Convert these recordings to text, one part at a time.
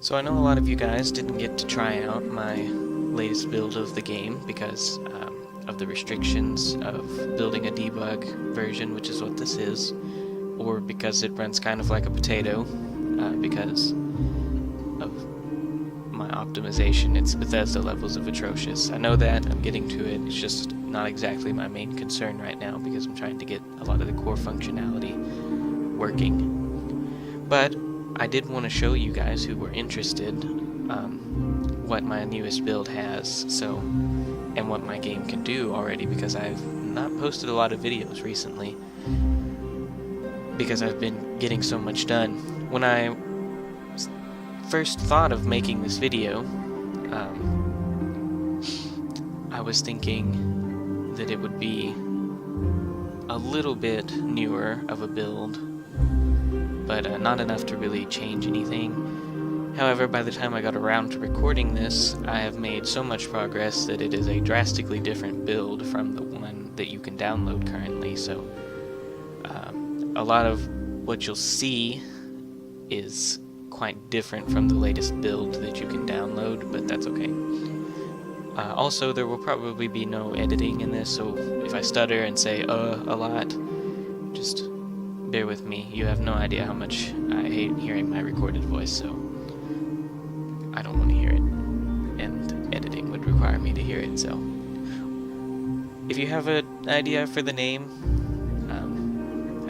So I know a lot of you guys didn't get to try out my latest build of the game because of the restrictions of building a debug version, which is what this is, or because it runs kind of like a potato because of my optimization. It's Bethesda levels of atrocious. I know that, I'm getting to it, it's just not exactly my main concern right now because I'm trying to get a lot of the core functionality working. But I did want to show you guys who were interested what my newest build has, and what my game can do already, because I've not posted a lot of videos recently because I've been getting so much done. When I first thought of making this video, I was thinking that it would be a little bit newer of a build, but not enough to really change anything. However, by the time I got around to recording this, I have made so much progress that it is a drastically different build from the one that you can download currently, so a lot of what you'll see is quite different from the latest build that you can download, but that's okay. Also, there will probably be no editing in this, so if I stutter and say a lot, just bear with me. You have no idea how much I hate hearing my recorded voice, so I don't want to hear it, and editing would require me to hear it, so if you have an idea for the name,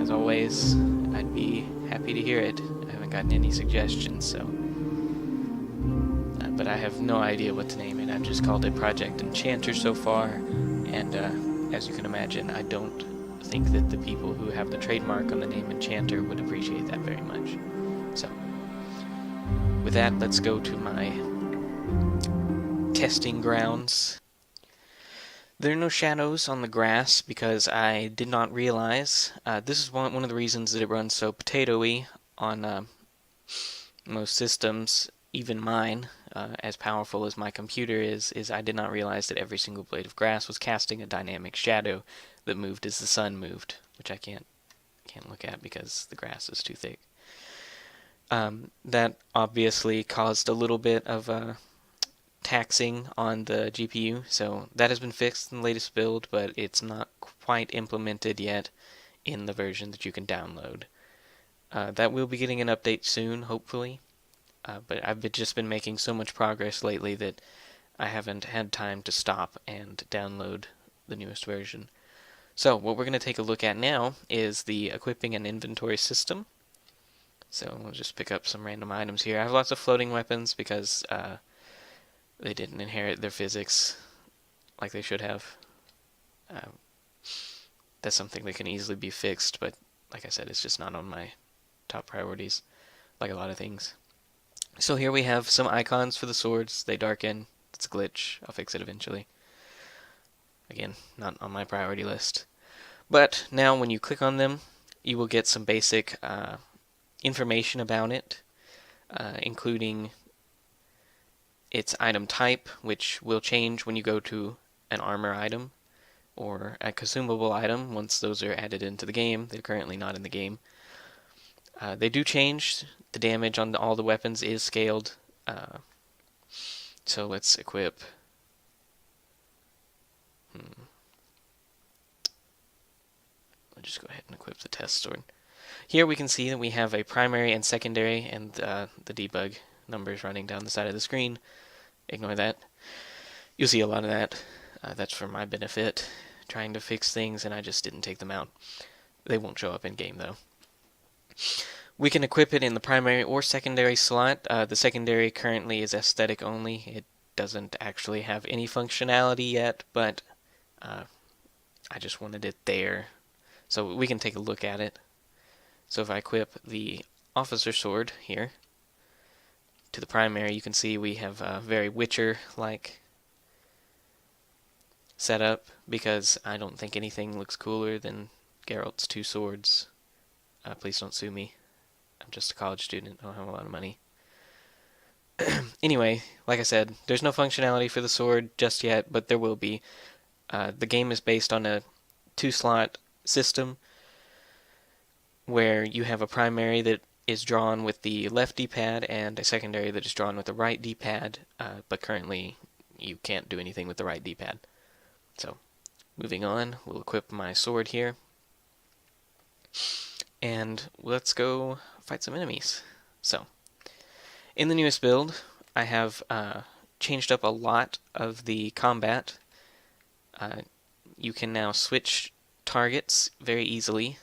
as always, I'd be happy to hear it. I haven't gotten any suggestions, so but I have no idea what to name it. I've just called it Project Enchanter so far, and as you can imagine, I don't think that the people who have the trademark on the name Enchanter would appreciate that very much. So, with that, let's go to my testing grounds. There are no shadows on the grass because I did not realize, this is one of the reasons that it runs so potato-y on most systems, even mine, as powerful as my computer is I did not realize that every single blade of grass was casting a dynamic shadow that moved as the sun moved, which I can't look at because the grass is too thick. That obviously caused a little bit of taxing on the GPU, so that has been fixed in the latest build, but it's not quite implemented yet in the version that you can download. That will be getting an update soon, hopefully, but I've just been making so much progress lately that I haven't had time to stop and download the newest version. So what we're going to take a look at now is the equipping and inventory system. So we'll just pick up some random items here. I have lots of floating weapons because they didn't inherit their physics like they should have. That's something that can easily be fixed, but like I said, it's just not on my top priorities, like a lot of things. So here we have some icons for the swords. They darken. It's a glitch. I'll fix it eventually. Again, not on my priority list. But now when you click on them, you will get some basic information about it, including its item type, which will change when you go to an armor item or a consumable item once those are added into the game. They're currently not in the game. They do change. The damage on all the weapons is scaled. So let's equip. I'll just go ahead and equip the test sword. Here we can see that we have a primary and secondary, and the debug numbers running down the side of the screen. Ignore that. You'll see a lot of that. That's for my benefit, trying to fix things, and I just didn't take them out. They won't show up in game though. We can equip it in the primary or secondary slot. The secondary currently is aesthetic only. It doesn't actually have any functionality yet, but I just wanted it there. So we can take a look at it. So if I equip the officer sword here to the primary, you can see we have a very Witcher-like setup, because I don't think anything looks cooler than Geralt's two swords. Please don't sue me. I'm just a college student. I don't have a lot of money. Anyway, like I said, there's no functionality for the sword just yet, but there will be. The game is based on a 2-slot system where you have a primary that is drawn with the left D-pad and a secondary that is drawn with the right D-pad, but currently you can't do anything with the right D-pad. So, moving on, we'll equip my sword here. And let's go fight some enemies. So, in the newest build, I have changed up a lot of the combat. You can now switch targets very easily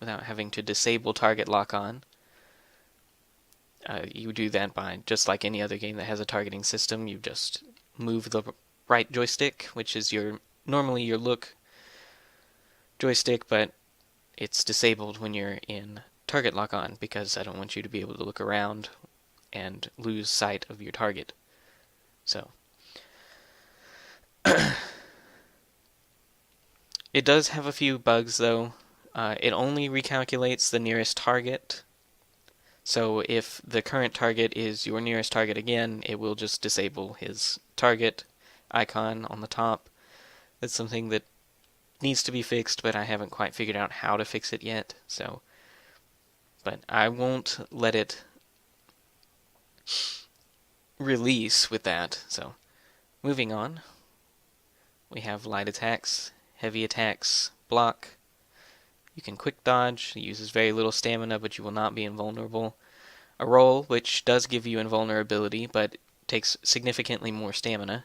without having to disable target lock-on. You do that by, just like any other game that has a targeting system, you just move the right joystick, which is normally your look joystick, but it's disabled when you're in target lock-on because I don't want you to be able to look around and lose sight of your target. So it does have a few bugs though. It only recalculates the nearest target. So if the current target is your nearest target again, it will just disable his target icon on the top. That's something that needs to be fixed, but I haven't quite figured out how to fix it yet. But I won't let it release with that. So moving on, we have light attacks, heavy attacks, block. You can quick dodge. It uses very little stamina, but you will not be invulnerable. A roll, which does give you invulnerability, but takes significantly more stamina.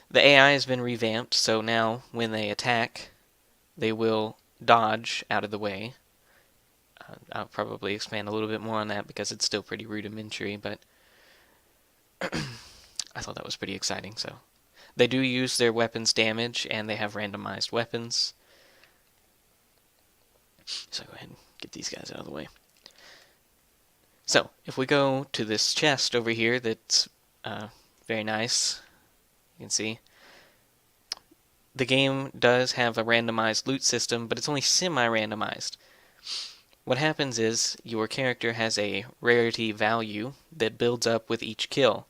The AI has been revamped, so now when they attack, they will dodge out of the way. I'll probably expand a little bit more on that because it's still pretty rudimentary, but I thought that was pretty exciting. So they do use their weapons damage, and they have randomized weapons. So go ahead and get these guys out of the way. So if we go to this chest over here that's very nice, you can see the game does have a randomized loot system, but it's only semi-randomized. What happens is your character has a rarity value that builds up with each kill.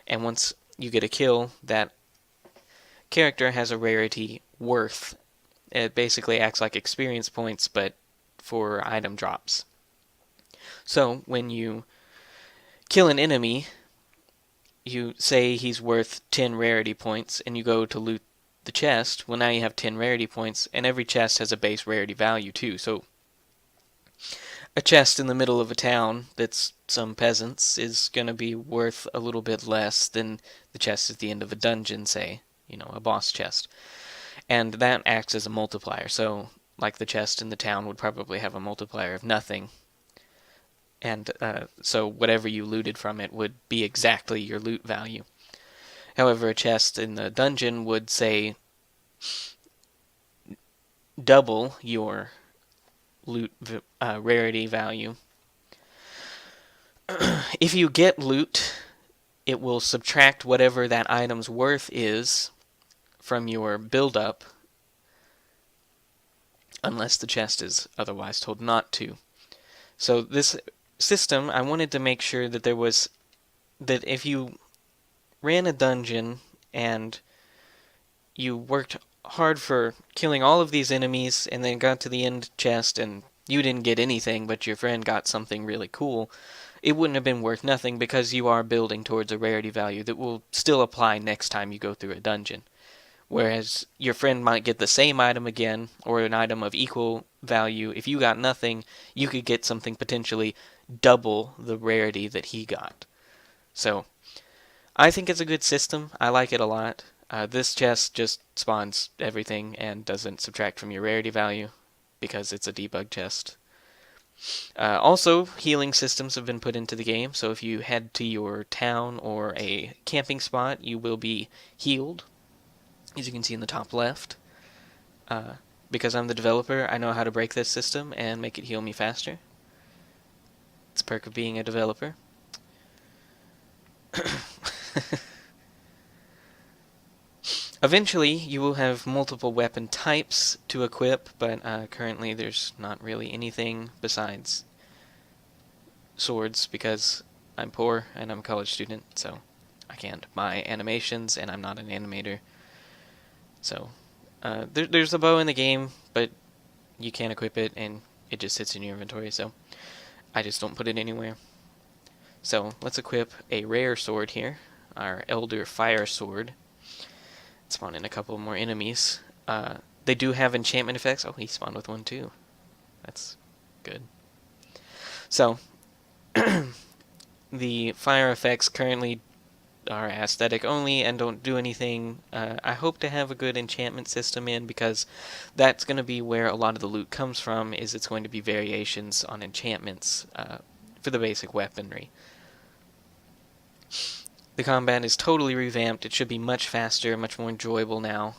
And once you get a kill, that character has a rarity worth. It basically acts like experience points, but for item drops. So when you kill an enemy, you say he's worth 10 rarity points, and you go to loot the chest. Well, now you have 10 rarity points, and every chest has a base rarity value too. So a chest in the middle of a town that's some peasants is going to be worth a little bit less than the chest at the end of a dungeon, say, a boss chest. And that acts as a multiplier. So like the chest in the town would probably have a multiplier of nothing. And so whatever you looted from it would be exactly your loot value. However, a chest in the dungeon would, say, double your loot rarity value. If you get loot, it will subtract whatever that item's worth is from your build-up, unless the chest is otherwise told not to. So this system, I wanted to make sure that that if you ran a dungeon and you worked hard for killing all of these enemies and then got to the end chest and you didn't get anything but your friend got something really cool, it wouldn't have been worth nothing because you are building towards a rarity value that will still apply next time you go through a dungeon. Whereas your friend might get the same item again, or an item of equal value. If you got nothing, you could get something potentially double the rarity that he got. So, I think it's a good system. I like it a lot. This chest just spawns everything and doesn't subtract from your rarity value because it's a debug chest. Also, healing systems have been put into the game, so if you head to your town or a camping spot, you will be healed. As you can see in the top left. Because I'm the developer, I know how to break this system and make it heal me faster. It's a perk of being a developer. Eventually, you will have multiple weapon types to equip, but currently there's not really anything besides swords because I'm poor and I'm a college student, so I can't buy animations and I'm not an animator. So, there's a bow in the game, but you can't equip it, and it just sits in your inventory, so I just don't put it anywhere. So let's equip a rare sword here, our Elder Fire Sword. Spawn in a couple more enemies. They do have enchantment effects. Oh, he spawned with one too. That's good. So, the fire effects currently are aesthetic only and don't do anything. I hope to have a good enchantment system in, because that's going to be where a lot of the loot comes from, is it's going to be variations on enchantments for the basic weaponry. The combat is totally revamped. It should be much faster, much more enjoyable now.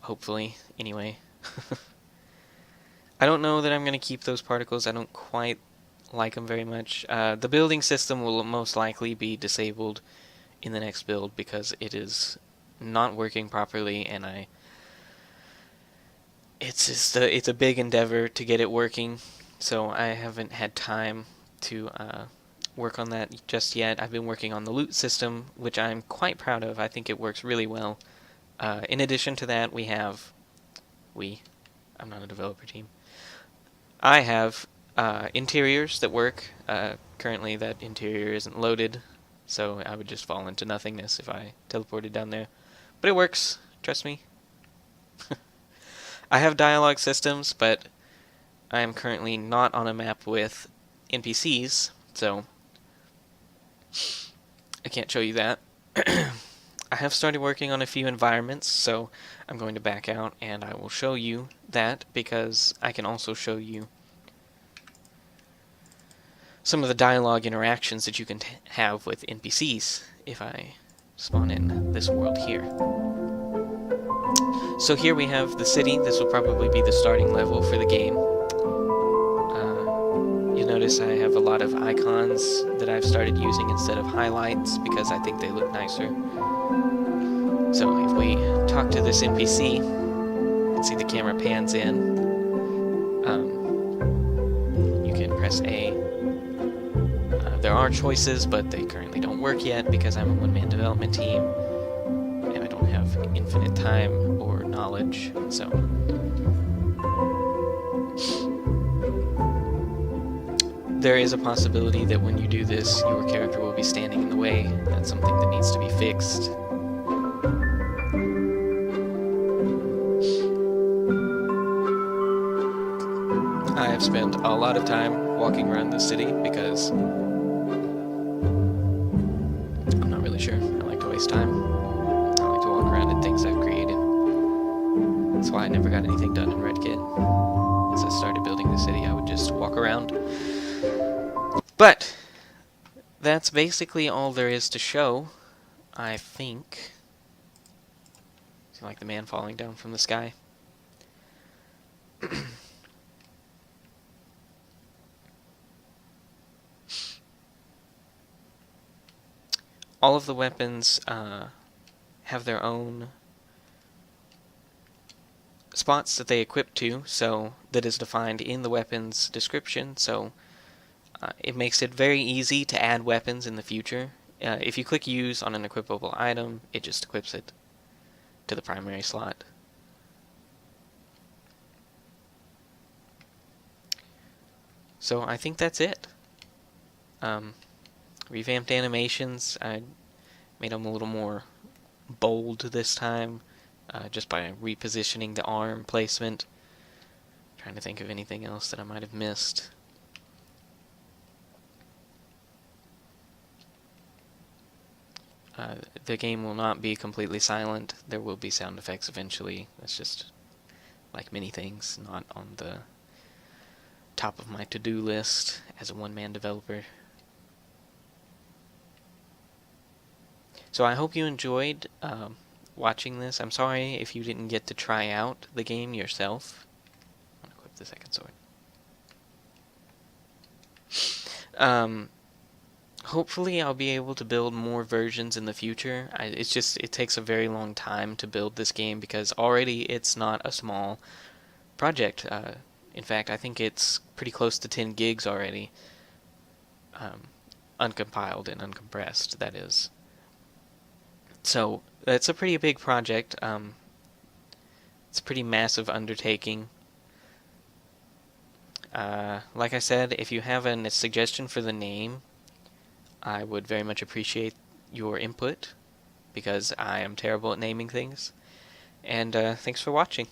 Hopefully, anyway. I don't know that I'm going to keep those particles. I don't quite like them very much. The building system will most likely be disabled in the next build because it is not working properly, and it's a big endeavor to get it working, so I haven't had time to work on that just yet. I've been working on the loot system, which I'm quite proud of. I think it works really well. In addition to that, I'm not a developer team. I have interiors that work. Currently that interior isn't loaded, so I would just fall into nothingness if I teleported down there. But it works, trust me. I have dialogue systems, but I am currently not on a map with NPCs, so I can't show you that. I have started working on a few environments, so I'm going to back out and I will show you that, because I can also show you some of the dialogue interactions that you can have with NPCs if I spawn in this world here. So here we have the city. This will probably be the starting level for the game. You'll notice I have a lot of icons that I've started using instead of highlights because I think they look nicer. So if we talk to this NPC, you can see the camera pans in. You can press A. There are choices, but they currently don't work yet because I'm a one-man development team and I don't have infinite time or knowledge, so there is a possibility that when you do this, your character will be standing in the way. That's something that needs to be fixed. I have spent a lot of time walking around the city because I'm not really sure. I like to waste time. I like to walk around at things I've created. That's why I never got anything done in Redkit. As I started building the city, I would just walk around. But that's basically all there is to show, I think. See, like the man falling down from the sky. All of the weapons have their own spots that they equip to, so that is defined in the weapon's description, so it makes it very easy to add weapons in the future. If you click use on an equipable item, it just equips it to the primary slot. So I think that's it. Revamped animations. I made them a little more bold this time, just by repositioning the arm placement. Trying to think of anything else that I might have missed. The game will not be completely silent. There will be sound effects eventually. That's just like many things, not on the top of my to-do list as a one-man developer. So I hope you enjoyed watching this. I'm sorry if you didn't get to try out the game yourself. I'm going to equip the second sword. Hopefully I'll be able to build more versions in the future. It takes a very long time to build this game because already it's not a small project. In fact, I think it's pretty close to 10 gigs already. Uncompiled and uncompressed, that is. So, it's a pretty big project. It's a pretty massive undertaking. Like I said, if you have a suggestion for the name, I would very much appreciate your input, because I am terrible at naming things. And thanks for watching.